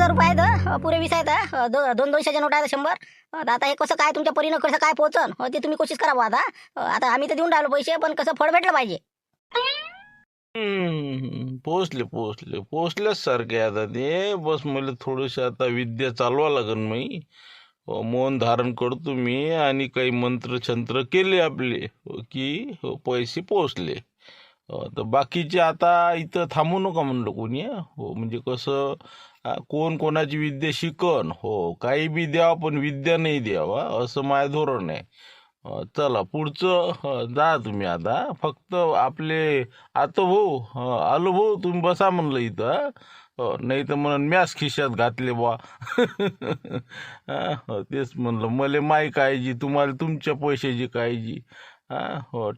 20,000 रुपये आहेत. पुरे 20 आहेत. दोन 200च्या नोटा आहेत 100. आता हे कसं काय तुमच्या परीनं कसं काय पोहोचन ते तुम्ही कोशिश करा बुवा आता. आता आम्ही तर देऊन राहिलो पैसे, पण कसं फळ भेटलं पाहिजे. पोचले पोचले पोचल्याच सारखे आता ते. बस मला थोडंसं आता विद्या चालवा लागन मी. मौन धारण करतो मी आणि काही मंत्रछंत्र केले आपले की पैसे पोचले. तर बाकीचे आता इथं थांबू नका म्हणलं कोणी. म्हणजे कसं कोण कोणाची विद्या शिकन. काही बी द्यावा पण विद्या नाही द्यावा, असं माझं धोरण आहे. चला पुढचं जा तुम्ही आता. फक्त आपले आता भाऊ आलो भाऊ तुम्ही बसा म्हणलं इथं. नाही तर म्हणून मॅच खिशात घातले बा. तेच म्हणलं मले माई काळजी, तुम्हाला तुमच्या पैशाची काळजी.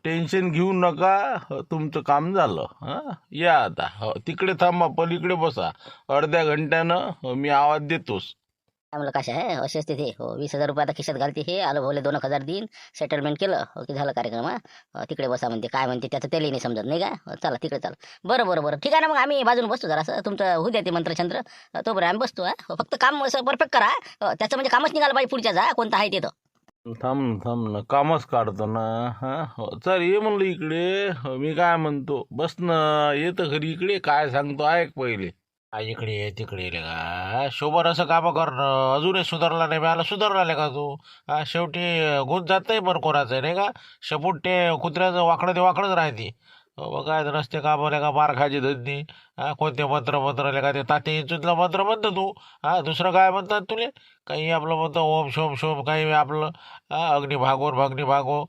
टेन्शन घेऊ नका. तुमचं काम झालं. या आता तिकडे थांबा, पलीकडे बसा. अर्ध्या घंट्यानं मी आवाज देतोच. म्हणलं कशा आहे अशी असते ते. 20,000 रुपये आता खिशात घालते हे. आलं भोले 2,000 देईन, सेटलमेंट केलं की झालं कार्यक्रम. तिकडे बसा म्हणते, काय म्हणते त्याचं त्याला नाही समजत नाही का. चला तिकडे चला. बरं बरं बरं ठीक आहे ना. मग आम्ही बाजून बसतो जरासं. तुमचं होऊ द्या ते मंत्रचंद्र. तोपर्यंत आम्ही बसतो. फक्त काम असं परफेक्ट करा. त्याचं म्हणजे कामच निघालं पाहिजे पुढच्या जा कोणतं आहे ते तर. थांब थांब ना, कामच काढतो ना. चल ये म्हणलं इकडे. मी काय म्हणतो बस ना. येतं घरी इकडे, काय सांगतो ऐक पहिले. इकडे ये तिकडे ये का शोभर असं काम करणं अजूनही सुधारला नाही. मला सुधारला का तू. शेवटी गुण जात नाही बरं कोणाचं नाही का. शेपूट ते कुत्र्याचं वाकडं ते वाकडंच राहते. काय रस्ते कामवले का मार खायचे धंदे. कोणते मंत्र मंत्र का ते ताते इंचूतलं मंत्र म्हणतो तू. दुसरं काय म्हणतात तुले. काही आपलं म्हणतो ओम शोम शोम, काही आपलं अग्नी भागो भग्नी भागो.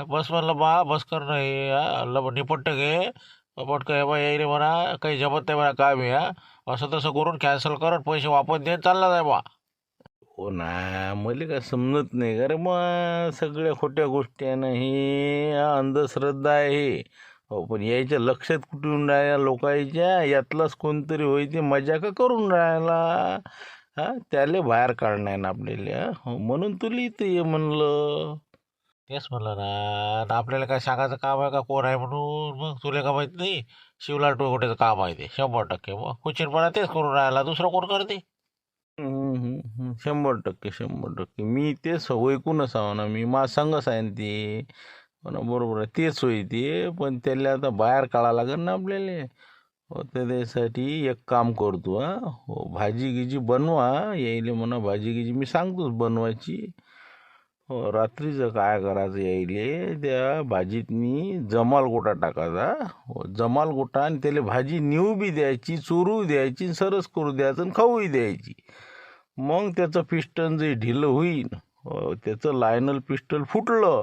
बस म्हणलं बा बस करणं हे निपट्ट घे. पटकं हे बा येईल म्हणा, काही जमत नाही म्हणा काम हे. असं तसं करून कॅन्सल करत पैसे वापस देत चालला जाय बा. हो ना, मला काय समजत नाही का रे मग. सगळ्या खोट्या गोष्टी आहे ना हे. अंधश्रद्धा आहे हे. पण यायच्या लक्षात कुठून राहिल्या लोकांच्या. यातलाच कोणतरी होई ते मजा का करून राहिला. त्याला बाहेर काढणं आहे ना आपल्याला. म्हणून तुला इथं ये म्हणलं. तेच म्हणलं ना, आपल्याला काय सांगायचं काम आहे का कोण आहे म्हणून. मग तुला का माहित नाही. शिवलाल टोळगोट्याचं काम आहे ते 100%. मग कुचिरपणा तेच करून राहिला, दुसरं कोण करते. 100% 100%. मी तेच ऐकूनच आहो ना. मी मा संगच आहे ना ते. बरोबर आहे तेच होई ते. पण त्याला आता बाहेर काढा लागेल ना आपल्याला. त्यासाठी एक काम करतो. भाजी गिजी बनवा. यायले म्हणा भाजी गिजी मी सांगतोच बनवायची. रात्रीचं काय करायचं यायले, त्या भाजीतनी जमाल गोटा टाकायचा. जमाल गोटा आणि त्याला भाजी नेऊ बी द्यायची, चोरू द्यायची, सरस करू द्यायचं आणि खाऊही द्यायची. मग त्याचं पिस्टन जे ढिलं होईल, त्याचं लायनल पिस्टल फुटलं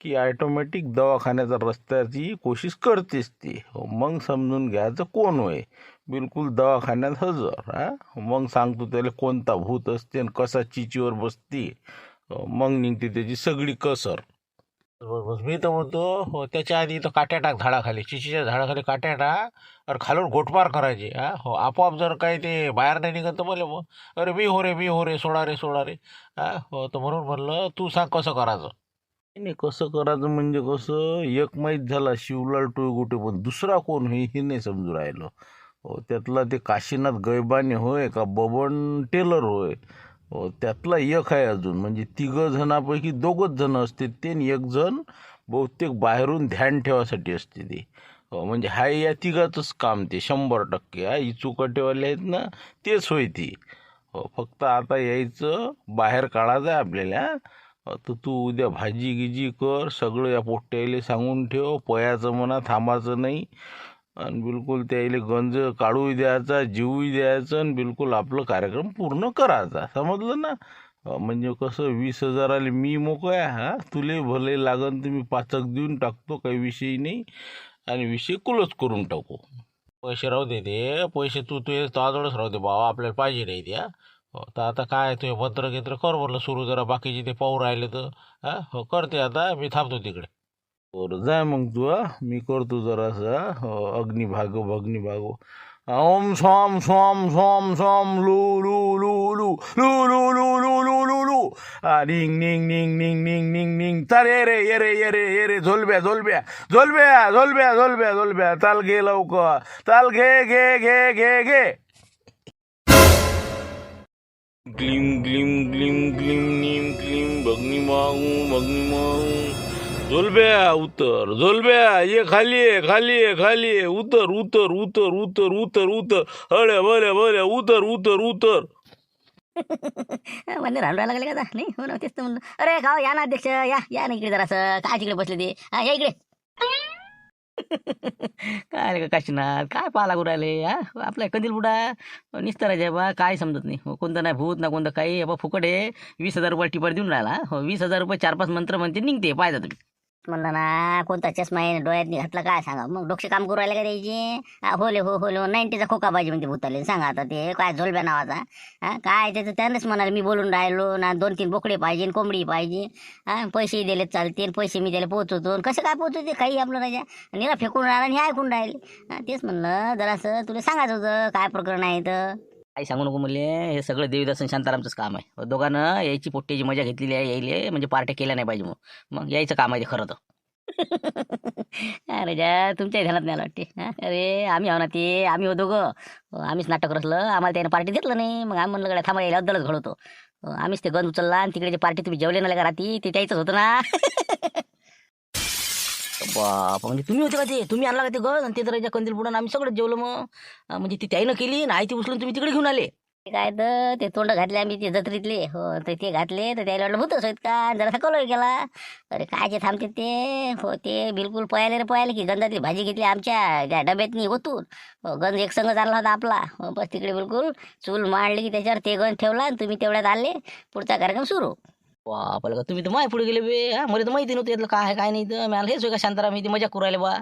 की ऑटोमॅटिक दवाखान्याचा रस्त्याची कोशिश करतेच ती. मग समजून घ्यायचं कोण होय. बिलकुल दवाखान्यात हजर. मग सांगतो त्याला कोणता भूत असते आणि कसा चिचीवर बसते. मग निघते त्याची सगळी कसर. बस मी तर म्हणतो त्याच्या आधी तो काट्या टाक झाडाखाली, चिचीच्या झाडाखाली काट्या टाक आणि खालून गोटमार करायची. आपोआप जर काही ते बाहेर नाही निघत तर मला मग अरे मी हो रे मी हो रे सोडा रे सोडा रे. तर म्हणून म्हणलं तू सांग कसं करायचं. नाही कसं करायचं म्हणजे कसं. एक माहीत झाला शिवलाल टोळगोटे, पण दुसरा कोण होय हे नाही समजू राहिलं. त्यातला ते काशीनाथ गैबाने होय का बबन टेलर होय. त्यातला एक आहे अजून. म्हणजे 3 जणांपैकी 2च जण असते ते. एक जण बहुतेक बाहेरून ध्यान ठेवासाठी असते ते. म्हणजे हाय या 3घाचंच काम ते 100%. ही चुकटेवाले आहेत ना तेच होय ती. फक्त आता यायचं बाहेर काढायचं आहे आपल्याला. तर तू उद्या भाजी गिजी कर. सगळं या पोट्ट्याला सांगून ठेव. पयाचं म्हणा थांबायचं नाही. आणि बिलकुल त्याला गंज काढूही द्यायचा, जीवही द्यायचं आणि बिलकुल आपलं कार्यक्रम पूर्ण करायचा. समजलं ना. म्हणजे कसं 20,000 मी मोकळ्या. तुले भले लागन तर मी 5 देऊन टाकतो, काही विषय नाही. आणि विषय क्लोज करून टाकू. पैसे राहू दे ते. पैसे तू ताजवळच राहू दे बाबा, आपल्याला पाहिजे नाही त्या. तर आता काय तू मंत्र गिंत्र कर म्हणलं सुरू. जरा बाकीचे ते पाहू राहिले तर करते आता. मी थांबतो तिकडे. बरं जाय मग तू. मी करतो जरासं अग्नी भागो भग्नी भागो. ओम स्वाम स्वाम स्वाम स्वाम लू लू लू लू लू लू लू लू लू लू लू. निंग निंग निंग निंग निंग निंग निंग. चाल ये रे ये रे ये रे ये रे. झोलब्या झोलब्या झोलब्या झोलब्या झोलब्या झोलब्या. चाल घे लवकर. चाल घे घे घे घे घे. क्लीम क्लीम क्लीम क्लीम नीम क्लीम भगनी माऊ झोलब्या उतर झोलब्या ये खाली आहे उतर उतर उतर उतर उतर उतर अरे बरे बरे उतर उतर उतर म्हणजे राहून राहायला लागले का आता? नाही हो ना, तेच तर म्हणलं. अरे गाव या ना अध्यक्ष, या या ना इकडे जरासं. काय तिकडे बसले ते? हा या इकडे. काय रे का काशीनाथ, काय पाहा लागू राहिले हा? आपला कंदील बुडा निस्तरायचे बा, काय समजत नाही. हो, कोणतं नाही भूत ना कोणतं काही. बा फुकट आहे. 20,000 रुपये टिपर देऊन राहिला. हो 20,000 रुपये 4-5 मंत्र म्हणते निघते, पाहिजे तुम्ही. म्हणलं ना कोणता चष्मा आहे डोळ्यात घातला, काय सांगा मग. डोक्षे काम करू राहिले का द्यायचे? होले हो होले 90चा खोका पाहिजे म्हणते भूताले. सांगा आता ते काय झोलब्या नावाचा. हा काय त्याचं त्यानेच म्हणाले मी बोलून राहिलो ना, 2-3 बोकडे पाहिजे, कोंबडी पाहिजे. हा पैसे दिले चालते, पैसे मी त्याला पोहोचवतो. कसं काय पोहोचवते काही आपलं राजा. निरा फेकून राहिला आणि हे ऐकून राहिले. तेच म्हणलं जरासं तुला सांगायचं होतं काय प्रकरण आहे तर. काही सांगू नको म्हणले, हे सगळं देवीदास आणि शांतारामचंच काम आहे. दोघांनं यायची पोट्ट्याची मजा घेतलेली आहे, यायले म्हणजे पार्ट्या केल्या नाही पाहिजे. मग यायचं काम आहे ते खरं तर. अरे जा तुमच्याही ध्यानात नाही आलं वाटते. अरे आम्ही आहो ना ते, आम्ही होतो ग. आम्हीच नाटक रचलं, आम्हाला त्याने पार्टी घेतलं नाही. मग आम्ही म्हणलं गड्या थांबा यायला अद्दलच घडवतो. आम्हीच ते गंज उचलला आणि तिकडे जे पार्टी तुम्ही जेवले ना का रात्री, ते त्याचंच होतं ना. बाप म्हणजे तुम्ही होते का ते? तुम्ही आणला का ते गंज आणि ते जरा कंदील बुडून आम्ही सगळं जेवलं. मग म्हणजे ती त्याईनं केली ना, आई ती उचलून तुम्ही तिकडे घेऊन आले. काय तर ते तोंड घातले आम्ही ते जत्रीतले. हो तर ते घातले तर त्याला वाटलं भूतच होत का, जरा कलर गेला. अरे काय जे थांबते ते. हो ते बिलकुल पळाले रे पळाले की गंधातली भाजी घेतली आमच्या त्या डब्यातनी ओतून. गंज एक संघ आणला होता आपला. बस तिकडे बिलकुल चूल मांडली की त्याच्यावर ते गंज ठेवला आणि तुम्ही तेवढ्यात आले. पुढचा कार्यक्रम सुरू. बापा तुम्ही तर माय पुढे गेले बे. मला तर माहिती नव्हतं यातलं काय आहे काय नाही. तर मला हेच का शांताराम ती मजा करू राहिले बा.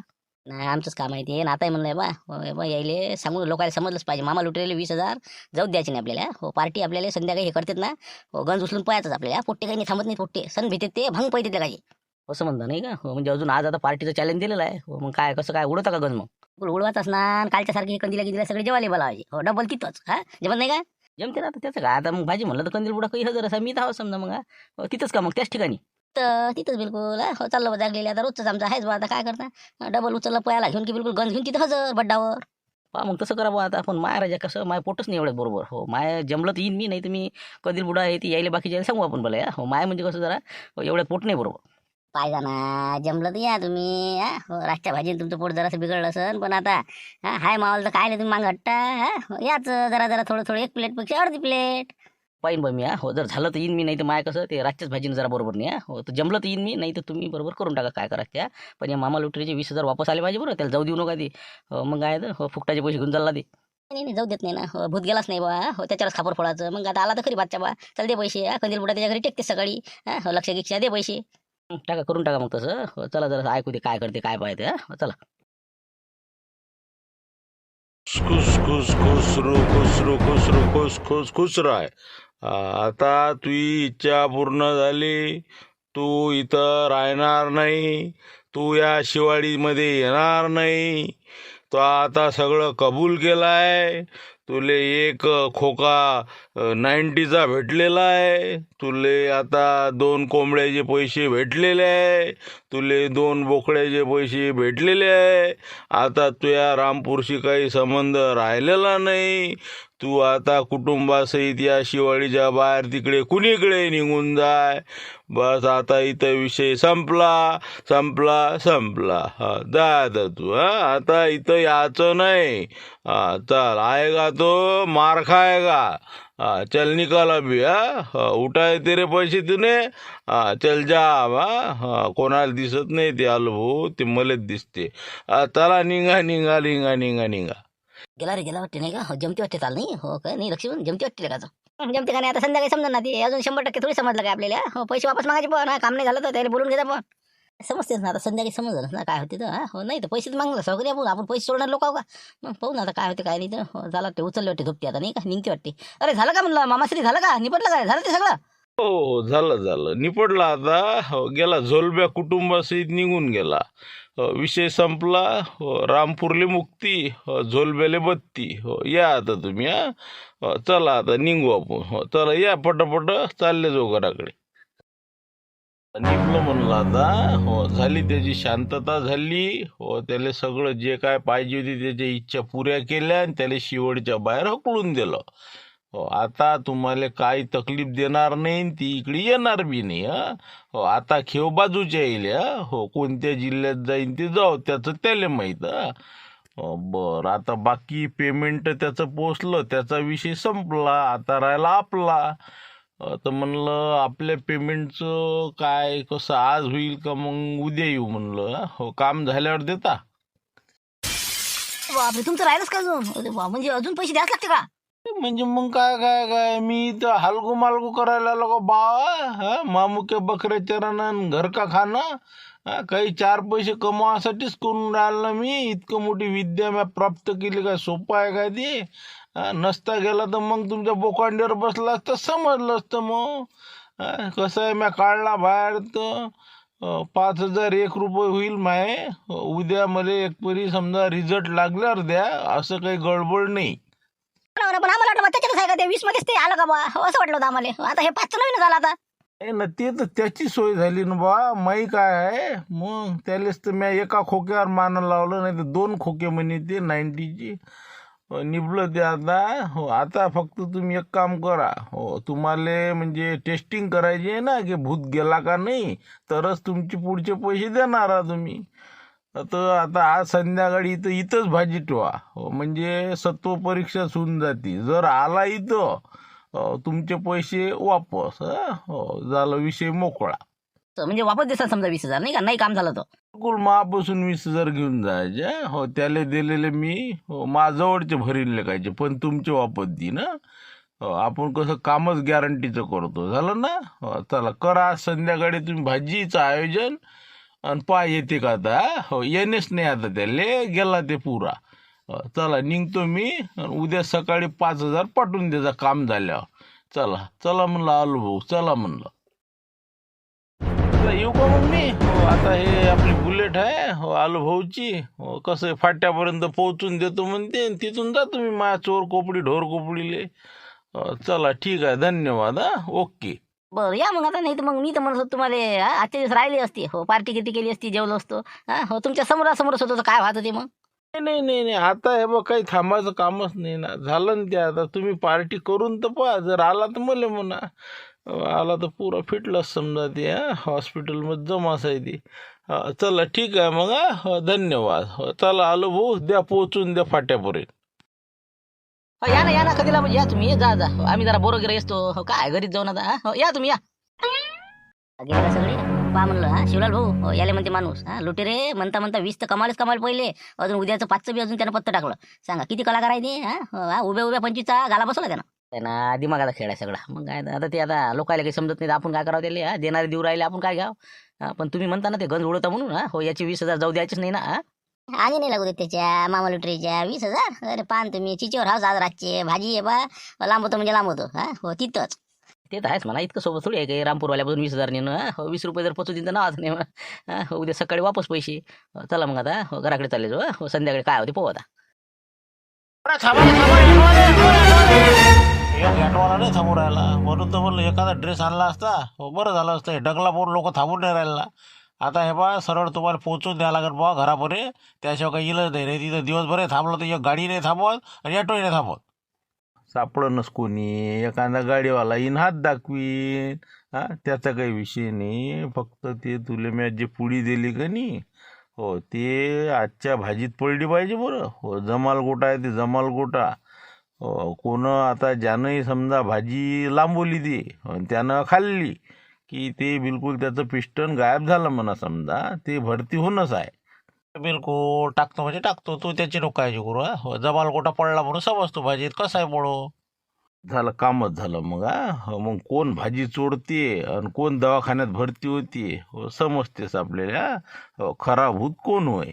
नाही आमचंच काम आहे ते, नाताय म्हणलंय बा. बा यायले सांगून लोकांना समजलंच पाहिजे. मामा लुटलेले 20,000 जाऊ द्यायचे नाही आपल्याला. हो पार्टी आपल्याला संध्याकाळी हे करतात ना. हो गंज उचलून पळायचंच आपल्याला. पोट्टे काही नाही थांबत नाही. पोट्टे सण भीतेत ते भंग पाहिजे काही. असं म्हणता नाही का? हो म्हणजे अजून आज आता पार्टीचं चॅलेंज दिलेलं आहे. हो मग काय कसं काय उडवता का गंज मग? उडवाच ना कालच्या सारखे कंदीला गिंदीला सगळे जेवायला बोलावायचे. हो डबल तिथंच. हा जमत नाही का? जमते ना आता त्याचं काय. आता मग भाजी म्हणलं तर कंदील बुडा काही हजार असा मी तर समजा मग. तिथंच का मग त्याच ठिकाणी तर तिथंच बिलकुल. हो चाललं जागलेले आता रोजच आमचं आहेच बा. आता काय करता, डबल उचललं पयाला घेऊन की बिलकुल गंज घेऊन तिथं हजर बड्डावर. पहा मग तसं करा बा. आता आपण माय राजा कसं माय पोटच नाही एवढं बरोबर. हो माय जमलं तर येईन मी, नाही तर मी कंदील बुडा आहे ती यायला बाकीच्या सांगू आपण बोला. या हो माय म्हणजे कसं जरा एवढ्यात पोट नाही बरोबर. पाहिजा ना जमलं तर या तुम्ही. हो रातच्या भाजीने तुमचं पोट जरासं बिघडलं असेल, पण आता हाय मावाला तर काय नाही तुम्ही मागं हट्टा. याच जरा जरा थोडं थोडं 1 प्लेटपेक्षा अर्धी प्लेट पाहिन बा मी. हो जर झालं तर येईन मी, नाही तर माय कसं ते रातच्याच भाजीनं जरा बरोबर नाही. हो तर जमलं तर येईन मी, नाही तर तुम्ही बरोबर करून टाका काय करा त्या. पण या मामा लुटरीचे 20,000 वापस आले पाहिजे बरोबर. त्याला जाऊ देऊ नका ते. मग काय तर हो फुकटाचे पैसे घेऊन चालला ते. नाही नाही जाऊ देत नाही ना. हो भूत गेलाच नाही बा. हो त्याच्यावरच खापर फोडायचं. मग आता आला तर खरी बादच्या बा. चल दे पैसे. कंदील बुडा त्याच्या घरी टेकते सकाळी. हो लक्ष गिक्षा दे पैसे. टाका करून टाका मग तसं. हो चला जरा ऐकू दे काय करते काय पाहते. हो चला. खुश खुश खुश रो खुश रो खुश रो खुश खुश खुश राय. आता तुझी इच्छा पूर्ण झाली. तू इथं राहणार नाही. तू या शिवाडीमध्ये येणार नाही. तो आता सगळं कबूल केलाय. तुले एक खोका 90चा भेटलेला आहे. तुले आता 2 कोंबड्याचे पैसे भेटलेले आहे. तुले 2 बोकड्याचे पैसे भेटलेले आहे. आता तुझ्या रामपूरशी काही संबंध राहिलेला नाही. तू आता कुटुंबासहित या शिवाडीच्या बाहेर तिकडे कुणीकडे निघून जाय. बस आता इथं विषय संपला संपला संपला. हा जा आता तू. आता इथं यायचं नाही. चल आएगा तो मार खाएगा. चल निकाल अभी. उठाय तेरे पैसे तूने. चल जा. कोणाला दिसत नाही ते आलो भाऊ, ते मलाच दिसते. चला निघा निघा निघा निघा निघा. गेला रे गेला वाटते नाही का. हो जमते वाटते चाल नाही. हो काय नाही लक्ष्मण जमते वाटते का जमते का नाही. आता संध्याकाळी समजा ना ते अजून 100% थोडी समजलं काय आपल्याला. हो पैसे वापस मागायचे पण काम नाही झालं तर त्याला बोलून घेता पण समजतेच ना. आता संध्याकाळी समजलं ना काय होते तर. हो नाही तर पैसे तर मागलं सगळे आपण पैसे सोडणार लोक का. मग पाहू ना आता काय होते काय नाही तर. हो झालं ते उचलले वाटते झोपते आता नाही का निघते वाटते. अरे झालं का म्हणलं मामाश्री झालं का निपटलं काय झालं ते सगळं. हो झालं झालं निपटला आता. हो गेला झोलब्या कुटुंबासहित निघून गेला. विषय संपला. हो रामपूरले मुक्ती. हो झोलब्याले बत्ती. हो या आता तुम्ही. चला आता निघू आपण. हो चला या पटपट चालले जाऊ घराकडे. निघलो म्हणलं आता. हो झाली त्याची शांतता झाली. हो त्याला सगळं जे काय पाहिजे होती त्याच्या इच्छा पुऱ्या केल्या आणि त्याला शिवडच्या बाहेर हकलून दिलं. हो आता तुम्हाला काही तकलीफ देणार नाही आणि ती इकडे येणार बी नाही. हो आता खेळ बाजूच्या येईल. हो कोणत्या जिल्ह्यात जाईन ते जाऊ, त्याचं त्याला माहीत. बरं आता बाकी पेमेंट त्याचं पोचलं, त्याचा विषय संपला. आता राहिला आपला. तर म्हणलं आपल्या पेमेंटचं काय कसं आज होईल का मग उद्या येऊ म्हणलं. हो काम झाल्यावर देता. बापरे, तुमचं राहिलंच का अजून? अरे वा, म्हणजे अजून पैसे द्यावच लागते का? म्हणजे मग काय काय काय मी तर हलगू मालगू करायला लागलो बा. मामुके बकरे चरण घर का खाणं. काही चार पैसे कमवासाठीच करून राहिलो मी. इतकं मोठी विद्या मी प्राप्त केली, काय सोपं आहे काय ते? नसता गेला तर मग तुमच्या बोकांडीवर बसला असतं, समजलं असतं. मग कसं आहे, मी काढला बाहेर तर 5,001 रुपये होईल माय. उद्या मला एकपरी समजा रिझल्ट लागल्यावर द्या, असं काही गडबड नाही. बरोबर, पण आम्हाला वाटलं त्याच्यातच आहे का ते 20 मध्येच ते आलं का बा, असं वाटलं होतं आम्हाला. आता हे 5चं नवीन झालं आता. ना ते तर त्याची सोय झाली ना बा. माई काय आहे मग त्यालेच तर मी एका खोक्यावर मानं लावलं, नाही तर 2 खोके म्हणे ते 90ची निभलं ते आता. हो आता फक्त तुम्ही एक काम करा. हो तुम्हाला म्हणजे टेस्टिंग करायची आहे ना, की भूत गेला का नाही, तरच तुमचे पुढचे पैसे देणार आहात तुम्ही. तर आता आज संध्याकाळी इथंच भाजी ठेवा. हो म्हणजे सत्व परीक्षा होऊन जाते. जर आला इथं तुमचे पैसे वापस. हो झालं विषय मोकळा. म्हणजे वापस देतात समजा 20,000, नाही का? नाही काम झालं तर. बिलकुल मापासून 20,000 घेऊन जायचे. हो त्याला दिलेले मी माझ्याजवळचे भरील लेखायचे, पण तुमचे वापस देईन. आपण कसं कामच गॅरंटीचं करतो. झालं ना? चला करा आज संध्याकाळी तुम्ही भाजीचं आयोजन. आणि पा येते का आता. हो येणेच नाही आता, त्याले गेला ते पुरा. चला निघतो मी. उद्या सकाळी 5,000 पाठवून द्यायचा काम झाल्यावर. चला चला म्हणलं आलो भाऊ, चला म्हणलं. चला येऊ का मग मी. हो आता हे आपली बुलेट आहे हो आलो भाऊची. हो कसं आहे, फाट्यापर्यंत पोहोचून देतो म्हणते, आणि तिथून जातो मी माझ्या चोर कोपडी ढोर कोपडीले. चला ठीक आहे, धन्यवाद. ओके. बरं या मग आता. नाही तर मग मी तर म्हणत होतो तुम्हाला आजच्या दिवस राहिली असती. हो पार्टी किती केली असती, जेवलो असतो. हो तुमच्या समोरासमोरच होतं, तर काय व्हात होते मग. नाही नाही नाही आता हे बघ काही थांबायचं कामच नाही ना. झालं ना ते. आता तुम्ही पार्टी करून तर पहा. जर आला तर मला म्हणा. आला तर पुरा फिटलंच समजा ते. हॉस्पिटलमध्ये जमाच आहे ती. चला ठीक आहे मग. धन्यवाद. चला आलो भाऊ, द्या पोचून द्या फाट्यापर्यंत. या ना या ना, कधीला या तुम्ही. जा जा. आम्ही जरा बोर वगैरे असतो. हो काय घरीच जाऊन आता. हो या तुम्ही या. गेला सगळे पा म्हणलं. शिवलाल भाऊ याले म्हणते माणूस लुटे रे म्हणता म्हणता 20 तर कमालच कमाल पहिले. अजून उद्याचं 5चं बी अजून त्यानं पत्ता टाकलं. सांगा किती कलाकार आहे ते. उभ्या उभ्या 25चा गाला बसवला त्यानं दिमागाचा खेळ आहे सगळा. मग काय आता ते आता लोकायला काही समजत नाही, आपण काय करावं त्याला. देणारे देऊ राहिले, आपण काय घ्यावं. पण तुम्ही म्हणता ना ते गंज उडवता म्हणून. हो याची 20,000 जाऊ द्यायचीच नाही ना. आणि नाही लागू देत त्याच्या मामा लुटरीच्या 20,000. अरे पान तुम्ही चिचीवर हाव आज रातचे भाजी आहे बा. लांब होतं म्हणजे लांब होतं. हो तिथंच ते तर आहेच म्हणा. इतकं सोबत थोडी आहे काही रामपूरवाल्यापासून 20,000 नेणं. हो 20 रुपये जर पोचू दिन तर नावाच नाही. उद्या सकाळी वापस पैसे. चला मग आता. हो घराकडे चालले जाऊ. हो संध्याकाळी काय होते पाहू आता. ऑटोवाला नाही थांबून राहिला, म्हणून तर म्हणलं एखादा ड्रेस आणला असता. हो बरं झालं असतं. हे डगलापूर लोक थांबून नाही राहिला. आता हे बा सरळ तुम्हाला पोहोचून द्यावं लागेल बा घरापर्यंत. त्याशिवाय काही इलच नाही रे. तिथं दिवसभर थांबलं तर एक गाडी नाही थांबवत आणि ऑटोही नाही थांबवत. सापडणच कोणी. एखादा गाडीवाला येईन हात दाखवीन. त्याचा काही विषय नाही. फक्त ते तुला मी जे पुडी दिली का नाही, हो ते आजच्या भाजीत पडली पाहिजे बरं. हो जमाल गोटा आहे ते जमाल गोटा. हो कोण आता ज्यानंही समजा भाजी लांबवली ती आणि त्यानं खाल्ली की ते बिलकुल त्याचं पिस्टन गायब झालं म्हणा. समजा ते भरती होणंच आहे. बिलकुल टाकतो म्हणजे टाकतो. तू त्याची नको काळजी करू. हो जमाल गोटा पडला म्हणून समजतो भाजीत कसा आहे पडो. झालं कामच झालं मग. मग कोण भाजी चोरते आणि कोण दवाखान्यात भरती होती हो समजतेस आपल्याला. हो खरा भूत कोण होय.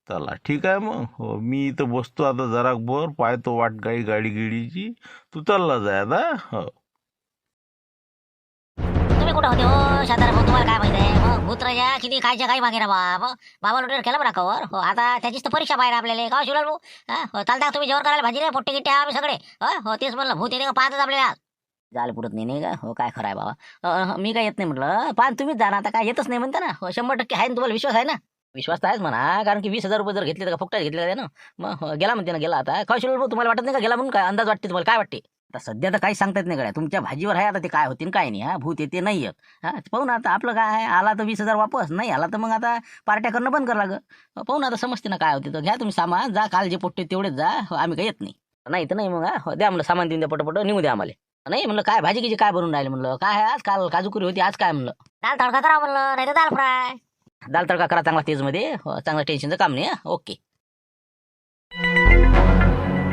चला ठीक आहे मग. हो मी इथं बसतो आता जरा बर पाहतो वाट गाडी गिडीची. तू चालला जाय आता. हो तुम्ही कुठं होते हो शांताराम भाऊ? तुम्हाला काय माहिती आहे मग भूतराजा किती खायच्या काही मागे ना बाबा. बाबा लुटेर केला बरं कवर. हो आता त्याचीच तर परीक्षा बाहेर आपल्याला. का शिवलाल भाऊ? हो चालता तुम्ही जेवण करायला भाजी नाही पोट्टे गिट्टे आम्ही सगळे. हो तेच म्हणलं भूत येते का पाहतच आपल्याला. झालं पुरत नाही का. हो काय खरं आहे बाबा. मी काय येत नाही म्हटलं. पान तुम्हीच जा ना. आता काय येतच नाही म्हणता ना. हो 100% आहे ना. तुम्हाला विश्वास आहे ना? विश्वास तर आहेच म्हणा. कारण की 20,000 रुपये जर घेतले तर फुकटात घेतले का ना. मग गेला म्हणते ना गेला. आता का शिवलाल भाऊ तुम्हाला वाटत नाही का गेला म्हणून? काय अंदाज वाटते तुम्हाला? काय वाटते? आता सध्या तर काही सांगता येत नाही गड्या. तुमच्या भाजीवर आहे आता ते काय होते काय नाही. भूत येते नाही येत. पाहू ना आता आपलं काय आहे. आला तर 20,000 वापस, नाही आला तर मग आता पार्ट्या करणं बंद करावं लागं. पाहू ना आता समजते ना काय होते. तर घ्या तुम्ही सामान, जा काल जे पोट्टे तेवढेच जा. आम्ही काही येत नाही. नाही तर नाही मग द्या म्हणलं सामान देऊन द्या पटपट निघू द्या आम्हाला. नाही म्हणलं काय भाजी गिजी काय बनवून राहिले म्हणलं. काय आहे आज, काल काजूकरी होती, आज काय म्हणलं दाल तडका करा म्हणलं, नाही तर दाल फ्राय. दाल तडका करा चांगला तेजमध्ये. चांगलं टेन्शनचं काम नाही. ओके.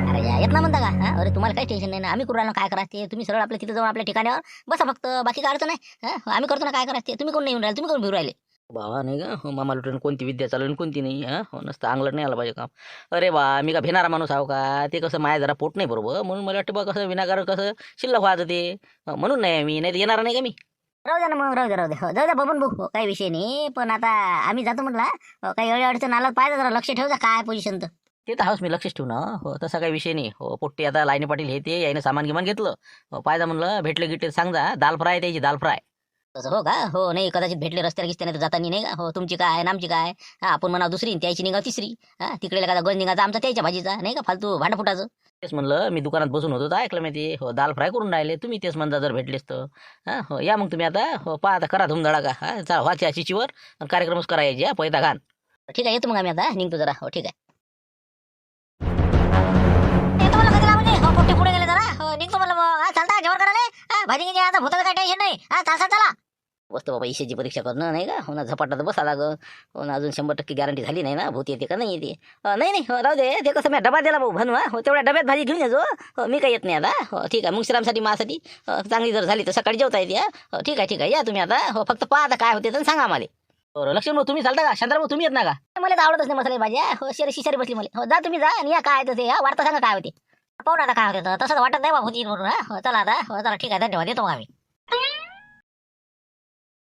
अरे येत ना म्हणता का. अरे तुम्हाला काही टेन्शन नाही ना. आम्ही करू राहिलो काय करायचे. तुम्ही सरळ आपल्या तिथे जाऊन आपल्या ठिकाणावर बसा फक्त. बाकी काय अडचण नाही. आम्ही करतो ना काय करायचे. तुम्ही कोण नाही येऊन राहिले, तुम्ही कोण भिरू राहिले. बाबा नाही का मामा लुटून कोणती विद्या चालवून कोणती नाही. नसतं अंगलट नाही आलं पाहिजे काम. अरे बा मी का भेणारा माणूस आहो का. ते कसं माया जरा पोट नाही बरोबर, म्हणून मला वाटतं बा कसं विनाकारण कसं शिल्लक व्हायचं ते. म्हणून नाही मी, नाही तर येणार नाही का मी. राहू द्या ना मग, राहू द्या जाऊ द्या बबन भाऊ. काही विषय नाही. पण आता आम्ही जातो म्हटलं. काही अडचण आलं पाहिजे जरा लक्ष ठेवजा काय पोझिशन तर. ते तर हाऊस मी लक्षच ठेवू ना. तसा काही विषय नाही. पोट्टी आता लाईनी पाटील हे ते यायनं सामान गिमान घेतलं. पाहिजे म्हणलं भेटले गिटले सांगा. दाल फ्राय त्याची दाल फ्राय. तसं हो का. हो नाही कदाचित भेटले रस्त्याला गिस्त्याने तर जातानी नाही का. हो तुमची काय आणि आमची काय. आपण म्हणा दुसरी त्याची निघा तिसरी. तिकडे एखादा गंज निघाचा आमचा त्याच्या भाजीचा नाही का फालतू भांडाफुटाचं. तेच म्हणलं मी दुकानात बसून होतो तर ऐकलं माहिती. हो दाल फ्राय करून राहिले तुम्ही. तेच म्हणता जर भेटलेस तर हो या मग तुम्ही आता. हो पहा आता करा धुमधडाका. चला व्हाच्या चिचीवर कार्यक्रमच करायचे. पैदा घाण. ठीक आहे येतो मग आम्ही आता निघतो जरा. हो ठीक आहे. येतो मला कधी लावून हो पोट्टे पुढे गेले जरा. हो निघतो मला मग. चालता जेवण करायला. भाजी घ्यायची आता भूताचं काही टेन्शन नाही. चालसा चला. वस्त बाबा ईशेची परीक्षा करणं नाही का. हो ना झपाटा तर बसा लागं. हो ना अजून 100% गॅरंटी झाली नाही ना भूत येते का नाही येते. नाही नाही हो राहू दे. ते कसं मी डबा दिला भाऊ बनवा. हो तेवढ्या डब्यात भाजी घेऊन येतो. हो मी काही येत नाही आता. हो ठीक आहे मग श्रामसाठी माझ्यासाठी चांगली जर झाली तर सकाळी जेवता येते. हो ठीक आहे ठीक आहे या तुम्ही आता. हो फक्त पाहा आता काय होते तर सांगा आम्हाला. बरं लक्ष्मण भाऊ तुम्ही चालता का. शांताराम तुम्ही येत ना का. मला तर आवडतच नाही मसाले भाजी. हो शिशारी बसली मला. हो जा तुम्ही जा आणि या काय तर ते वार्ता सांगा काय होते. पाहू ना आता काय होते. तसं वाटत नाही बाबा होती म्हणून. हो चला आता. हो चला ठीक आहे धन्यवाद येतो मग आम्ही.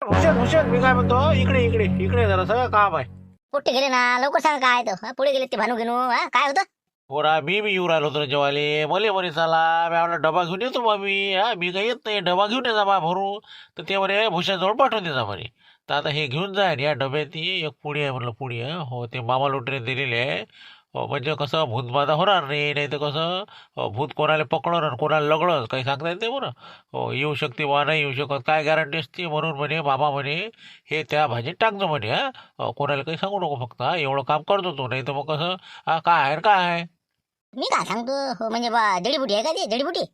भूषण मी काय म्हणतो इकडे इकडे इकडे जरा सगळं काम आहे. पुढे गेले ना लवकर सांगा काय तर. पुढे गेले ते भानू घेणू काय होतं. पोरा मी येऊ राहिलो होतो जेवाले. मले म्हणे चला मी आपला डबा घेऊन येतो बा मी. मी काही येत नाही. डबा घेऊन येजा बा भरू. तर ते म्हणे भूषणाजवळ पाठवून देजा म्हणे. तर आता हे घेऊन जाय या डब्यात एक पुडी आहे म्हणलं पुडी आहे. हो ते मामा लोटरे दिलेली आहे. हो म्हणजे कसं भूतबाधा होणार नाही. नाही तर कसं भूत कोणाला पकडणार आणि कोणाला लगडं काही सांगता येत नाही बरं. हो येऊ शकते बा नाही येऊ शकत काय गॅरंटी असते. म्हणून म्हणे मामा म्हणे हे त्या भाजीत टाकजो म्हणे. कोणाला काही सांगू नको फक्त. एवढं काम करतो तो. नाही तर मग कसं काय आहे काय आहे. मी काय सांगतो. हो म्हणजे बा जडीबुटी आहे का ती जडीबुटी.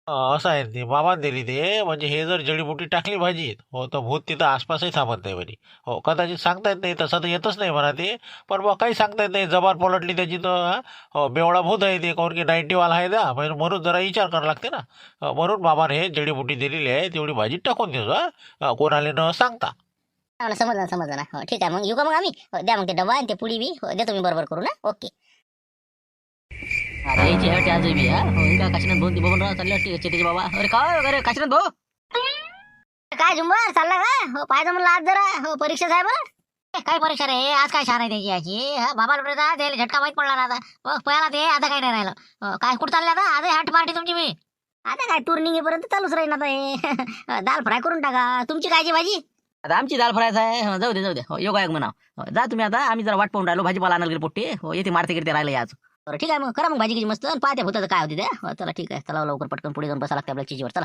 असं आहे ते मामा दिली ते. म्हणजे हे जर जडीबुटी टाकली भाजीत हो तर भूत तिथं आसपासही थांबत नाही म्हणे. हो कदाचित सांगता येत नाही. तसं तर येतच नाही म्हणा ते. पण मग काही सांगता येत नाही. जबान पलटली त्याची तर हो बेवडा भूत आहे ते. कारण की 90वाला आहे ना. म्हणून जरा विचार करावा लागते ना. म्हणून मामाने हे जडीबुटी दिलेली आहे तेवढी भाजीत टाकून देतो. कोणाला न सांगता. समजलं समजलं ना. हो ठीक आहे मग येऊ का मग आम्ही. द्या मग ते डबा आणि ते पुडी बी देतो मी बरोबर करू ना. ओके. अरे यायची आहे आज बी. हो का काशीनाथ भाऊ ती बघून राहा चालली वाटते त्याची बाबा. अरे काय अरे काशीनाथ भाऊ काय जुंबा चालला का. हो पाहिजे म्हणलं आज जरा. हो परीक्षा आहे बरं. काय परीक्षा रे आज काय शाळा आहे त्याची याची. बाबा लुटायचा त्याला झटका माहीत पडला ना आता. पहिला ते आता काय नाही राहिलं. काय कुठं चालले आता. आज हट पार्टी तुमची मी. आता काय टूर निघेपर्यंत चालूच राहील आता हे. दाल फ्राय करून टाका. तुमची कायची भाजी. आता आमची दाल फ्रायच आहे. जाऊ दे जाऊ दे. हो योगायोग म्हणाव. जा तुम्ही आता. आम्ही जरा वाट पाहून राहिलो भाजीपाला आणायला गेले पोट्टे. हो येते मारते गिरते राहिले आज. बरं ठीक आहे मग करा मग भाजी किती मस्त. पाहते होतं काय होते त्या. चला ठीक आहे चला लवकर पटकन पुढे जाऊन बसा लागते आपल्या चिचीवर. चला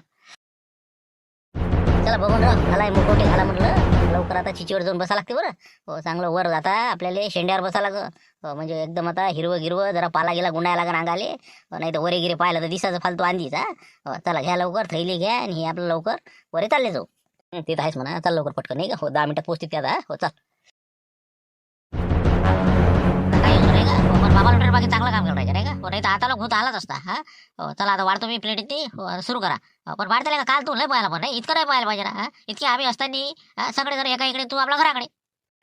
चला बघून राह घालाय मुकोटे घाला म्हटलं. लवकर आता चिचीवर जाऊन बसा लागते बरं. हो चांगलं वर जाता आपल्याला शेंड्यावर बसा लागं. म्हणजे एकदम आता हिरवं गिरवं जरा पाला गेला गुंडायला लागन अंगाले. नाही तर वरे गिरे पाहिलं तर दिसाचं फालतू आंधीचा. चला घ्या लवकर थैली घ्या आणि हे आपलं लवकर वरे चालले जाऊ. ते तर आहेच म्हणा. चल लवकर पटकन नाही का. हो 10 मिनिटात पोहोचते त्या. हो चाल बाबा लुटेर बाकी चांगलं काम करायचं नाही का. नाही तर आता भूत आलाच असता. हो चला आता वाढतो मी प्लेट इथे. सुरू करा. पण वाढता का काल तू लय पाहायला पण नाही इतकं नाही पाहायला पाहिजे ना. इतकी आम्ही असताना सगळे जण एका इकडे तू आपल्या घराकडे.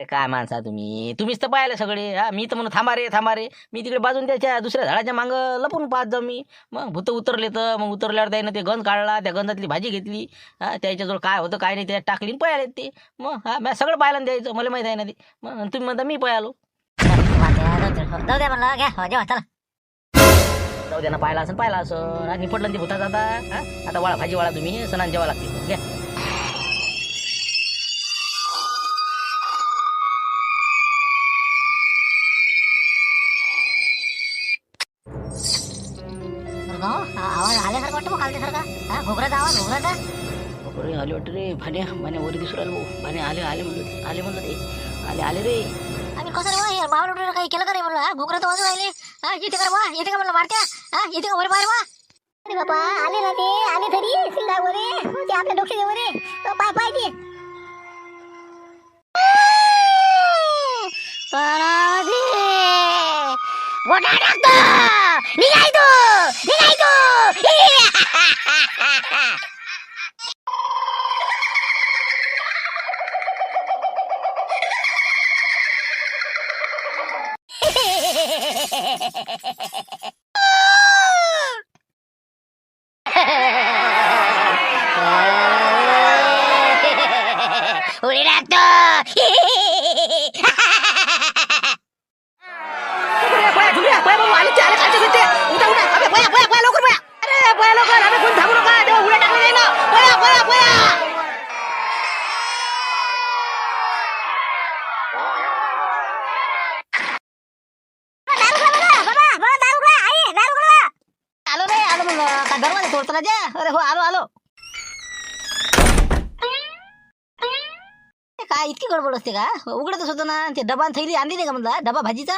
काय माणसा तुम्हीच तर पाहिलं सगळे. मी तर म्हणून थांबा रे मी तिकडे बाजून त्याच्या दुसऱ्या झाडाच्या मागं लपून पाहत जाऊ मी. मग भूत उतरले तर मग उतरल्यावर त्यानं ते गंज काढला. त्या गंजातली भाजी घेतली. त्याच्याजवळ काय होतं काय नाही त्यात टाकली पळाले ते. मग मी सगळं पाहिलं द्यायचं मला माहित आहे ना ते. मग तुम्ही म्हणता मी पळालो. जाऊ द्या म्हणलं घ्या जेव्हा चला. जाऊ द्या ना पाहिला असं आणि पडलं ते भूताचं आता. आता वाळा भाजी वाळा तुम्ही सणान जेवा लागते घ्या. का हो? आवाज आल्यासारखा वाटतं मग कालच्यासारखा. हा घोगराचा आवाज घोगराचा. अरे आले वाटतं रे भाण्या भाण्या वरी दिसू राहिलो भाऊ. भाण्या आले म्हणलं ते आले रे. आम्ही कसं रे हे मावळ काही केलं का रे म्हणलं. हा घोगराचा आवाज राहिले. हा येते का वा येते का म्हणलं मारत्या. हा येते का वर बाहेर वा. अरे बाबा आले ना ते आले तरी शिंगावर ते आपल्या डोक्याच्या वर पाय पाय ते गोटा टाकतो निघायचो. उडी टाकतो. आलो रे आलो म्हणलं का दरवाजा तोडतो राजा. अरे हो आलो काय इतकी गडबड असते का. उघडतच होतं ना ते डबा थैली आणली नाही का म्हणला डबा भाजीचा.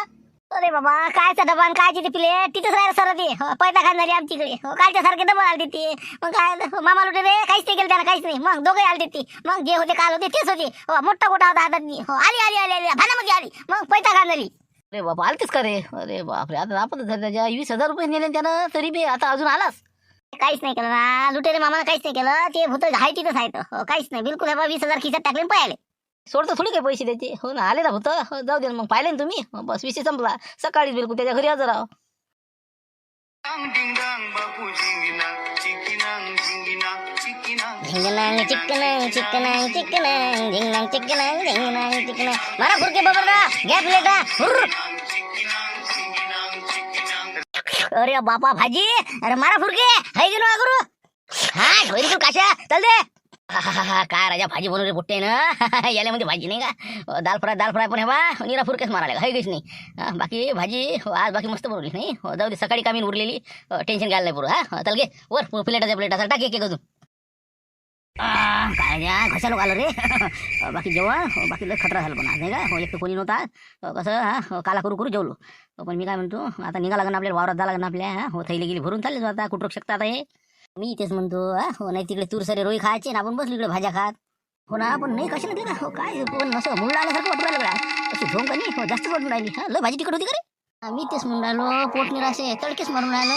अरे बाबा कायचा डबा कायची ते प्लेट तिथंच राहिलं सर ते पैदा खान झाली आमच्याकडे. कालच्या सारखे डबा आलते ते. मग काय मामा लुटे रे काहीच नाही केलं त्यानं काहीच नाही. मग दोघे आलते ते. मग जे होते काल होते तेच होते. मोठा गोटा होता हातात. आली भानामध्ये आली. मग पैदा खान झाली. अरे बाबा आलतेच का रे. अरे बापरे आता आपण त्याच्या 20,000 रुपये नेले त्यानं तरी बी आता अजून आलास. काहीच नाही केलं ना लुटेरे मामानं काहीच नाही केलं. ते होतं हाय तिथंच आहे काहीच नाही बिलकुल. 20,000 खिशात टाकले पाहिले सोडतं थोडी काही पैसे द्यायचे. हो ना आले ना होतं जाऊ दे मग पाहिले ना तुम्ही. बस विषय संपला. सकाळीच बिलकुल त्याच्या घरी हजर आहो. मारा फुरके बाबा गॅप लेटा. अरे बापा भाजी अरे मारा फुरके हाय की ना करू. हा ढोरी तू काशा चल दे. काय राजा भाजी बनवले बुट्टे ना. याला मध्ये भाजी नाही का. दाल फ्राय पण हे बा निरा फुरकेच मारायला काही काहीच नाही. बाकी भाजी आज बाकी मस्त बनवली नाही. जाऊ दे सकाळी कामी उरलेली टेन्शन घ्यायला नाही पुरं. हा चल घे वर प्लेटाचा टाक एक अजून. काय द्या घशाला आलं रे. बाकी जेवण बाकी लय खतरा झालं पण आज नाही का. एक तर कोणी नव्हता कसं हा काला करू जेवलो. पण मी काय म्हणतो आता निघा लागणार आपल्याला वावरात जा लागणार आपल्या. हो थैली गेली भरून चालले आता कुठं शकता आता हे. मी तेच म्हणतो हो नाही तिकडे तूर सरे रोई खायचे ना आपण बसलो इकडे भाज्या खात. हो ना पण नाही कशी नाही हो काय पण असं मुलं आल्यासारखं वाटून राहिलं बघा. अशी झोंक नाही हो जास्तच वाटून राहिली. हा लय भाजी तिकड होती का रे. मी तेच म्हणून राहिलो पोट निराशे तडकेच मारून राहिलो.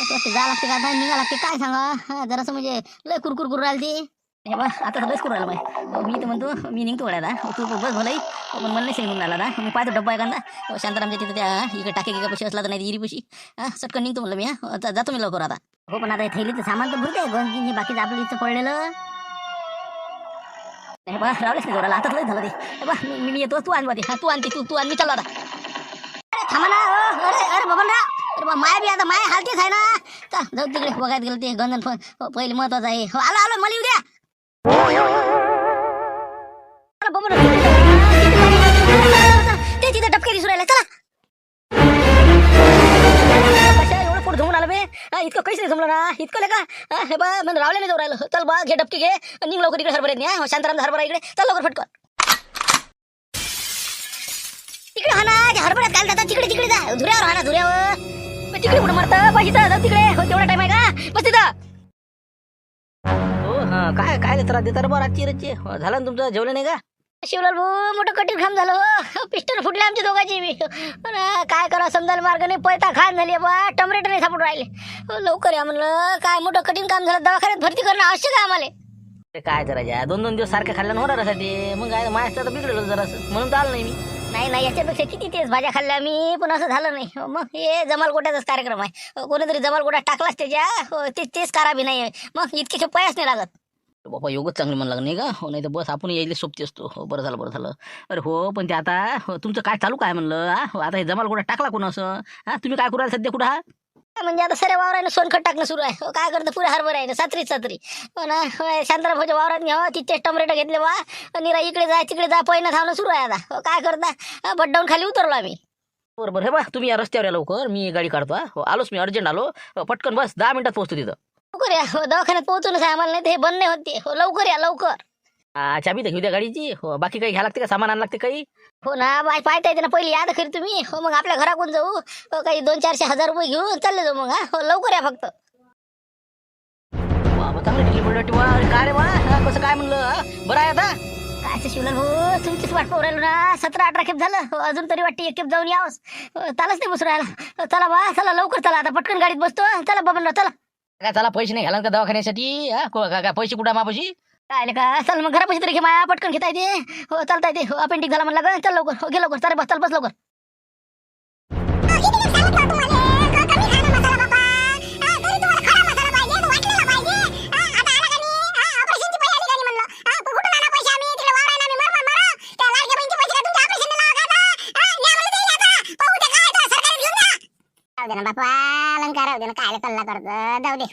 असं वाटते जा लागते का आता निघा लागते काय सांगा. जरासं म्हणजे लय कुरकुर करू राहिली ती. हे बा आता सगळंच करू राहिलं माहिती. मी तर म्हणतो मी निघतो गड्या आता तू बस भलाही पण मला नाही सांगून राहिला ना. मी पाहतो डब्बा एखादा शांतारामच्या तिथं त्या इकडे टाके पैसे असला तर नाही इरी पैशी सटकन निघतो म्हणलं मी. जातो मी लवकर आता. हो पण आता हे थैलीचं सामान तर भरते गंज गिंज बाकीचं आपलं इथं पडलेलं. हे बा रावलेच नाही जोराला आता लय झालं ते. हे बा मी येतो तू आण मध्ये. हा तू आणते तू आण मी चाललो आता. अरे थांबा ना. अरे बाबा ना अरे बा माया बी आता माया हालतेच आहे ना. जाऊ तिकडे बघायला गेलं ते गंजन पहिले महत्वाचं आहे. हो आलो मला येऊ द्या. ते तिथे डबके दिसू राहिला चला. एवढं पोट झोमून आलं बे. इतकं काहीच नाही जमलं ना इतकं का. हे बा म्हणून रावले नाही जाऊ राहिलं. चल बा घे डबके घे निघ लवकर इकडे हरभरा नाही. शांताराम हरभरा इकडे चल लवकर फटकन तिकडे. हा ना त्या हरभऱ्यात काय जातात तिकडे जा धुऱ्यावर. हा ना धुऱ्यावर तिकडे कुठं मारतं पाहिजे जाऊ तिकडे. हो तेवढा टाइम आहे का बस तिथं. हो हा काय त्रास देता रे बा रातची झालं ना तुमचं जेवलं नाही का. शिवलाल भाऊ मोठं कठीण काम झालं हो. पिस्टन फुटले आमच्या दोघांची बी. काय करा समजायला मार्ग नाही. पैता खान झाली बा टमरेटर नाही सापडून राहिले. लवकर या म्हणलं काय मोठं कठीण काम झालं. दवाखान्यात भरती करणं आवश्यक आहे आम्हाला. काय करायचं 2-2 दिवस सारखे खाल्लं होणार साठी. मग काय माझ्या तर बिघडलं जरासं म्हणून तर आलं नाही मी. नाही याच्यापेक्षा किती तेच भाज्या खाल्ल्या मी पण असं झालं नाही. मग हे जमालगोट्याचाच कार्यक्रम आहे. कोणीतरी जमालगोट्या टाकलाच त्याच्या तेच करा बी नाही. मग इतके पायच नाही लागत. बाबा योगच चांगली म्हणलं नाही का. हो नाही तर बस आपण यायला सोबती असतो. हो बरं झालं. अरे हो पण ते आता तुमचं काय चालू काय म्हणलं. आता हे जमालगोट्या टाकला कोण असं. तुम्ही काय करू सध्या कुठं हा. म्हणजे आता सऱ्या वावरानं सोनखत टाकणं सुरू आहे. काय करतं पुरे हरभर आहे ना सात्री हो ना. शांताराम भाऊच्या वावरात घ्यावं तिथे टमरेटं घेतले बा. निरा इकडे जा तिकडे जा पहिलं थांबणं सुरू आहे आता. काय करता बड्डाऊन खाली उतरलो आम्ही. बरोबर हे बा तुम्ही या रस्त्यावर या लवकर, मी गाडी काढतो हो, आलोच मी अर्जंट आलो पटकन बस 10 मिनिटात पोहोचतो तिथं. लवकर या दवाखान्यात पोहोचूनच आम्हाला नाही ते हे बंद नाही होते हो, लवकर या लवकर. चाबी तर घेऊ द्या गाडीची हो, बाकी काही घ्या लागते का सामान आण लागते काही. हो ना बाय पाहता येते ना पहिली याद खरी तुम्ही हो, मग आपल्या घराकडून जाऊ हो, काही 200-400 हजार रुपये घेऊन चालले जाऊ मग हो, लवकर या फक्त. चांगलं डिलिव्हरी वा काय रे वा कसं काय म्हणलं बरं आहे आता काय शिवलाल हो, तुमचीच वाट पाहू राहिलो ना 17-18 खेप झालं हो, अजून तरी वाटते एक खेप जाऊन यावंस चालच नाही बसू राहिला. चला बा चला लवकर चला आता पटकन गाडीत बसतो चला बाबा चला. काय चला पैसे नाही घाला का दवाखान्यासाठी काय पैसे कुठं मापाशी काय का चल मग घरापाशी तरी घे माया पटकन घेता येते हो चालता येते हो, अपेंडिक झाला म्हणला का चल लवकर हो, घे लवकर चल बस चल बस लवकर. बापा अलंकार राहू दे ना काय कल्ला करत जाऊ दे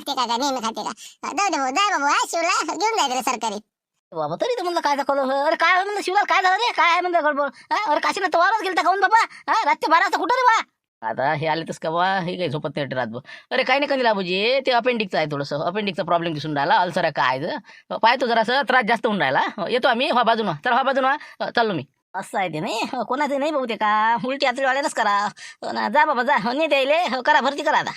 ते काय नेहमी खाते का जाऊ दे जाय बाबा शिवला घेऊन जायचं सरकारी. बाबा तरी तर म्हणलं काय दाखवलं अरे काय म्हणलं शिवलाल काय झालं रे काय म्हणलं गडबड अरे काशीला तर वावरच गेलता काऊन बाबा रात्री 12 वाजता कुठं रे बा. आता हे आले तस का बा हे काही झोपत नाही रातभर. अरे काही नाही कधी बाबूजी ते अपेंडिकचं आहे थोडंसं अपेंडिकचा प्रॉब्लेम दिसून राहिला अल्सर आहे काय पाहतो जरासं त्रास जास्त होऊन राहिला येतो आम्ही हा बाजून चला हा बाजून चाललो मी. असं आहे ते नाही कोणाचं नाही बहुते का उलटी आतडीवाल्यालाच करा ना जा बाबा जा नाही द्यायले करा भरती करा आता.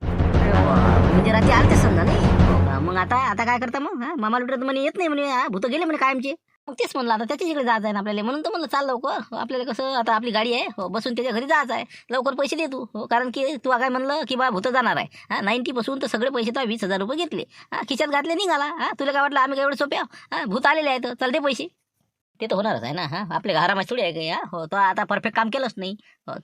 म्हणजे रात्री आलते समजा नाही मग आता आता काय करता मग मामा लुटत म्हणे येत नाही म्हणे भूत गेले म्हणे कायमचे. मग तेच म्हणलं आता त्याच्या इकडे जायचं आहे ना आपल्याला म्हणून तर म्हणलं चाल लवकर आपल्याला कसं आता आपली गाडी आहे बसून त्याच्या घरी जायचं आहे लवकर पैसे दे तू कारण की तू काय म्हणलं की बा भूत जाणार आहे 90 पासून तर सगळे पैसे तर 20,000 रुपये घेतले खिशात घातले निघाला तुला काय वाटलं आम्ही काय एवढे सोप्या भूत आलेले आहेत चल दे पैसे. ते तर होणारच आहे ना आपल्या घरामध्ये थोडी आहे का हो तो आता परफेक्ट काम केलंच नाही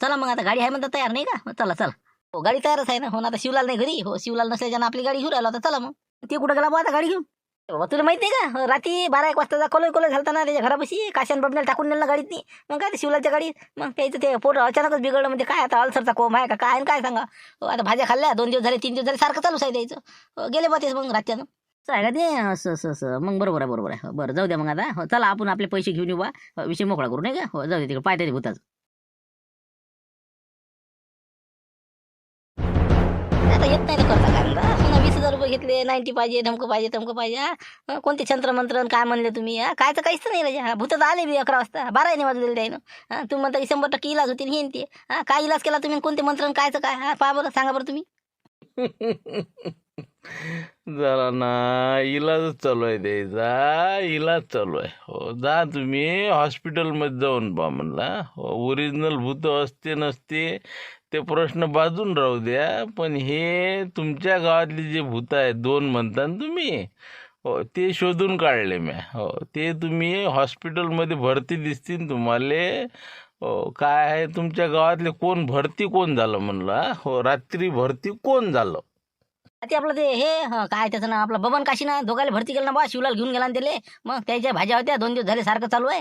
चला मग आता गाडी आहे म्हणता तयार नाही का चला चला हो गाडी तयारच आहे ना हो ना आता शिवलाल नाही घरी हो शिवलाल नसल्याच्यानं आपली गाडी घेऊन राहिलो आता चला मग ते कुठं गेला बा आता गाडी घेऊन. बाबा तुला माहिती आहे का रात्री 12-1 वाजता कोलोय घालताना त्याच्या घरापाशी काशान बबण्याला टाकून नेलं गाडीत नाही मग काय ते शिवलालच्या गाडीत मग त्याचं ते पोट अचानकच बिघडलं म्हणजे काय आता अल्सरचा कोंब आहे का काय काय सांगा आता भाज्या खाल्ल्या 2 दिवस झाले 3 दिवस झाले सारखं चालूच आहे द्यायचं गेले बा तेच मग रात्यानं आहे का ते असं मग बरोबर आहे बरं जाऊ द्या मग आता हो चला आपण आपले पैसे घेऊन येऊ बा विषय मोकळा करू नाही का हो जाऊ दे तिकडे पाहता येते भूताचं. आता येत नाही तर करता काय म्हणता 20,000 रुपये घेतले 90 पाहिजे धमकं पाहिजे कोणते छंत्र काय म्हणले तुम्ही काय तर काहीच नाही राजा भूत तर आले 11 वाजता 12 नाही वाजले त्यानं तुम्ही म्हणता की 100% इलाज होतील हे ते काय इलाज केला तुम्ही कोणते मंत्र कायचं काय पहा बरं सांगा बरं तुम्ही. जरा ना इलाजच चालू आहे द्यायचा इलाज चालू आहे हो जा तुम्ही हॉस्पिटलमध्ये जाऊन पहा म्हणला हो ओरिजिनल भूत असते नसते ते प्रश्न बाजून राहू द्या पण हे तुमच्या गावातले जे भूत आहेत 2 म्हणता तुम्ही हो ते शोधून काढले मी हो ते तुम्ही हॉस्पिटलमध्ये भरती दिसतील तुम्हाला हो काय आहे तुमच्या गावातले कोण भरती कोण झालं म्हणलं हो रात्री भरती कोण झालं. ते आपलं ते हे काय त्याचं नाव आपलं बबन काशी ना दोघायला भरती केलं ना बा शिवलाल घेऊन गेला ना त्याले मग त्याच्या भाज्या होत्या 2 दिवस झाले सारखं चालू आहे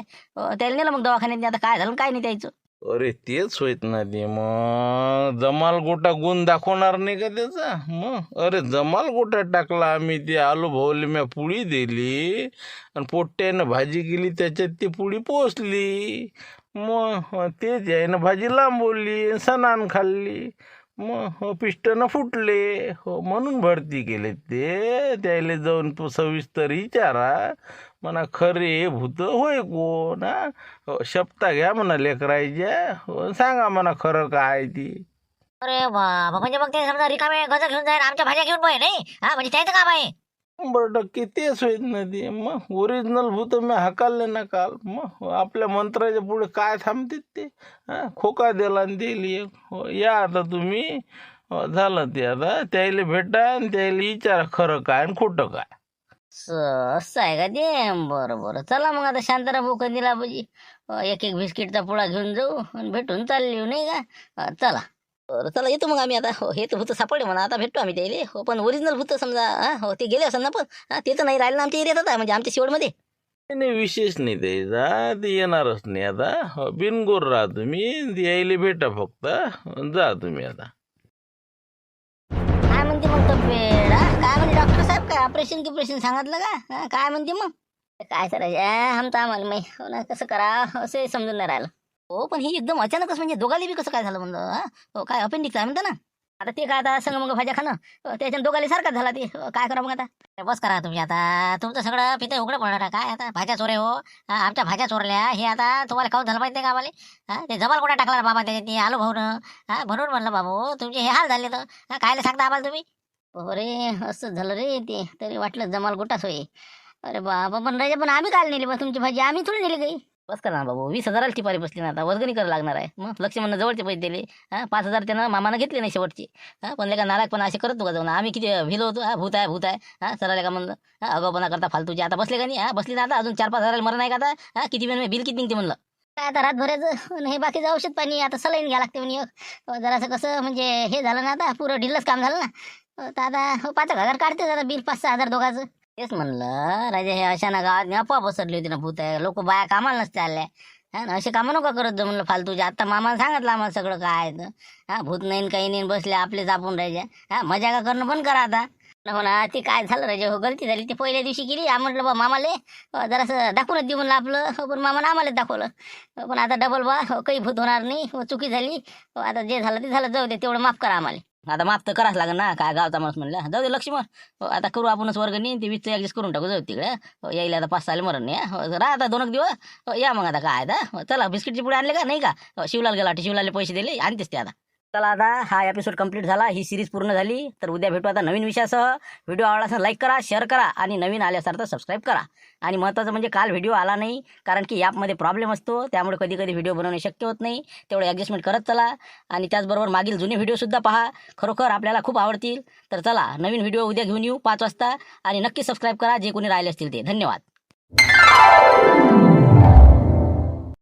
त्याला नेलं मग दवाखान्यात आता काय झालं काय नाही त्याचं. अरे तेच होत ना ते मग जमाल गोटा गुण दाखवणार नाही का त्याचा मग अरे जमाल गोटा टाकला आम्ही ते आलू भाऊले म्या पुळी दिली आणि पोट्ट्यानं भाजी केली त्याच्यात ती पुळी पोचली मग तेच आहे ना भाजी लांबवली सणान खाल्ली मग पिष्टनं फुटले हो म्हणून भरती केले ते त्याला जाऊन सविस्तर विचारा म्हणा खरे भूत होय कोण शपथा घ्या म्हणा लेकरायच्या हो सांगा म्हणा खरं काय ती. अरे बाबा म्हणजे मग ते समजा रिकामे गज घेऊन जाईल आमच्या भाज्या घेऊन पाहिजे नाही म्हणजे त्याचं काम आहे. 100% तेच होत ना ते मग ओरिजिनल भूत मी हाकालले ना काल मग आपल्या मंत्राच्या पुढे काय थांबतात ते खोका दिला आणि दिली हो या आता तुम्ही झालं ते आता त्याला भेटा आणि त्याला विचारा खरं काय आणि खोटं काय. असं आहे का ते बरं चला मग आता शांताराम भाऊ कंदीला बाजी एक बिस्किटचा पुडा घेऊन जाऊ आणि भेटून चालली नाही का चला बरं चला येतो मग आम्ही आता हो हे तर भूत सापडले म्हणा आता भेटतो आम्ही त्याले हो पण ओरिजिनल भूत समजा हो ते गेले असेल ना पण ते तर नाही राहिले ना आमच्या एरियात म्हणजे आमच्या शेवडमध्ये नाही विशेष नाही द्यायचा ते येणारच नाही आता हो बिनगोर राहा तुम्ही यायला भेटा फक्त जा तुम्ही आता. काय म्हणते मग तब्येत काय म्हणते डॉक्टर साहेब काय ऑपरेशन सांगितलं का काय म्हणते मग काय करायचं आमचं आम्हाला माहिती हो ना कसं करा असं समजून नाही राहिलं हो पण ही एकदम अचानकच म्हणजे दोघाली बी कसं काय झालं म्हणलं हा? हो, काय अपेंडिक्स आहे म्हणता ना. आता ते काय आता संग मग भाज्या खाणं त्याच्यानं दोघाली सारखाच झाला ते काय करा मग आता. बस करा तुम्ही आता तुमचं सगळं पिते उघडं पडणार काय आता भाज्या चोरे हो आमच्या भाज्या चोरल्या हे आता तुम्हाला खाऊ झालं पाहिजे का आम्हाला. हा ते जमाल कोणा टाकला रे बाबा त्याच्यात ते आलो भाऊ हा म्हणून म्हणलं बाबू तुमचे हे हाल झाले तर कायला सांगता आम्हाला तुम्ही. अरे असं झालं रे ते तरी वाटलं जमाल गोटाच होई. अरे बाबा पण राजा पण आम्ही काय नेली बा तुमची भाजी आम्ही थोडी नेली काही. बस करा ना बाबू 20,000 टिपारी बसली ना आता वर्गणी करायला लागणार आहे मग लक्ष्मणनं जवळचे पैसे दिले 5,000 त्यानं मामानं घेतले नाही शेवटचे पण लेका नालायक पण असे करत का जाऊन आम्ही किती भिलो होतो भूत आहे सरायला का म्हणलं अगाऊपणा करता फालतूचे आता बसले का नाही बसली ना आता अजून 4-5 मरण आहे का आता किती वेळ बिल किती निघते म्हणलं. काय आता रातभराचं हे बाकीचं औषध पाणी आता सलाईन घ्या लागते म्हणे जरासं कसं म्हणजे हे झालं ना आता पुरं ढिल्लच काम झालं ना तर आता 5,000 काढते जरा बिल 5-6 हजार दोघाचं. तेच म्हणलं राजा हे अशा ना गावात अफवा पसरली होती ना भूत आहे लोक बाया कामाला नसते आल्या हा ना असे कामं नका करत जाऊ म्हणलं फालतूचे. आता मामाला सांगितलं आम्हाला सगळं काय आहे तर भूत नाही काही नाही बसले आपले जापून राहायच्या मजा का करणं बंद करा आता. हो ना ते काय झालं राजा हो गलती झाली ती पहिल्या दिवशी केली म्हटलं बा मामाले जरासं दाखवूनच देऊ म्हणलं आपलं पण मामानं आम्हालाच दाखवलं पण आता डबल बा काही भूत होणार नाही चुकी झाली आता जे झालं ते झालं जाऊ दे तेवढं माफ करा आम्हाला. आता माफ तर करावंच लागेल ना काय गावचा माणूस म्हणलं जाऊ दे लक्ष्मण आता करू आपणच वर्गणी ते 20 ऍडजस्ट करून टाकू जाऊ तिकडे यायला आता 5 साल मरण नाही राहा आता 2 दिवस या मग आता काय आता चला बिस्किटचे पुढे आणले का नाही का शिवलाल गेला शिवलालले पैसे दिले आणतेच ते आता. चला आता हा एपिसोड कंप्लीट झाला ही सिरीज पूर्ण झाली तर उद्या भेटू आता नवीन विषयासह. व्हिडिओ आवडला असेल लाईक करा शेअर करा आणि नवीन आल्यासार तर सबस्क्राईब करा. आणि महत्त्वाचं म्हणजे काल व्हिडिओ आला नाही कारण की ॲपमध्ये प्रॉब्लेम असतो त्यामुळे कधी कधी व्हिडिओ बनवणे शक्य होत नाही तेवढं ॲडजस्टमेंट करत चला. आणि त्याचबरोबर मागील जुने व्हिडिओसुद्धा पहा खरोखर आपल्याला खूप आवडतील. तर चला नवीन व्हिडिओ उद्या घेऊन येऊ 5 वाजता आणि नक्की सबस्क्राईब करा जे कोणी राहिले असतील ते. धन्यवाद.